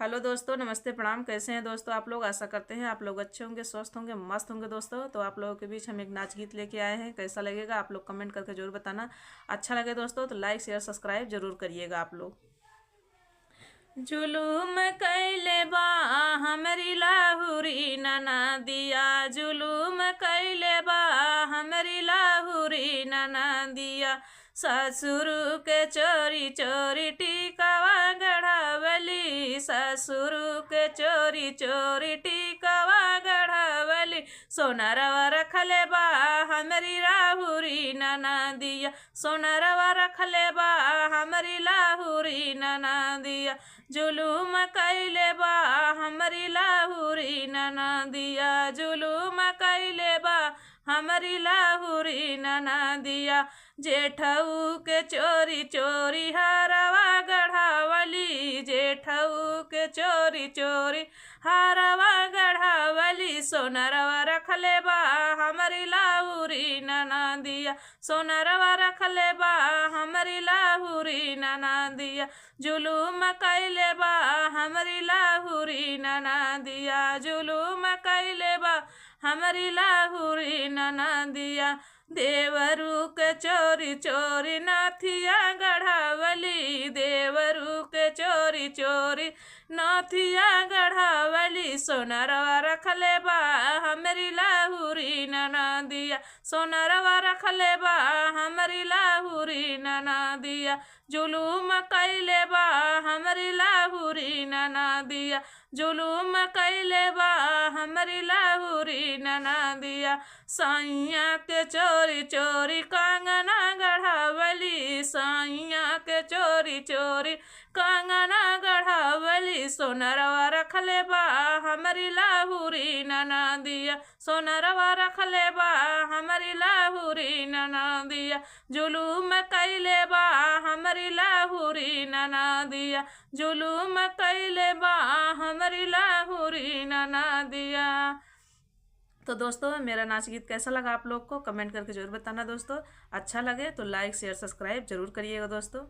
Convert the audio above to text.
Hello दोस्तों, नमस्ते, प्रणाम। कैसे हैं दोस्तों आप लोग? आशा करते हैं आप लोग अच्छे होंगे, स्वस्थ होंगे, मस्त होंगे। दोस्तों तो आप लोगों के बीच हम एक नाच गीत लेके आए हैं। कैसा लगेगा आप लोग कमेंट करके जरूर बताना। अच्छा लगे दोस्तों तो लाइक शेयर सब्सक्राइब जरूर करिएगा आप लोग। जुलूम कैले बा हमरी लाहुरी नना दिया, जुलूम कैले बा हमरी लाहुरी नना दिया। ससुर के चोरी चोरी टीकावा गढ़ावली, ससुर के चोरी चोरी टीकावा गढ़ावली। सोनारवा रखले बा हमरी लाहुरी नना दिया, सोनारवा रखले बा हमरी लाहुरी नना दिया। जुलूम कैले बा हमरी लाहुरी नना दिया, जुलूम कैले बा हमरी लाहुरी नना दिया। जेठऊ के चोरी चोरी हरवा गढ़ावली, जेठऊ के चोरी चोरी हरवा गढ़ावली। सोनरवा रखले बा हमरी लाहुरी नना दिया, सोनरवा रखले बा हमरी लाहुरी नना दिया। जुलूम कैले बा हमरी लाहुरी नना दिया, जुलूम कैले बा हमरी लाहुरी नना दिया। देवरू के चोरी चोरी नाथिया गढ़ावली, देवरू के चोरी चोरी नाथिया गढ़ावली। सोनरवा रखले बा हमरी लाहुरी नना दिया, सोनरवा रखले बा हमरी लाहुरी नना दिया। जुलूम कैले बा हमरी लाहुरी नना दिया, जुलूम कैले बा हमरी लाहुरी नना दिया। साइया के चोरी चोरी कंगना गढ़ावली, साइया के चोरी चोरी कंगना गढ़ावली। सोनरवा रखले बा हमरी लाहुरी नना दिया, सोनरवा रखले बा हमरी लाहुरी नना दिया। जुलूम कैले बा हमरी लाहुरी नना दिया, जुलूम कैले बा हमरी लाहुरी नना दिया। तो दोस्तों मेरा नाच गीत कैसा लगा आप लोग को कमेंट करके जरूर बताना दोस्तों। अच्छा लगे तो लाइक शेयर सब्सक्राइब जरूर करिएगा दोस्तों।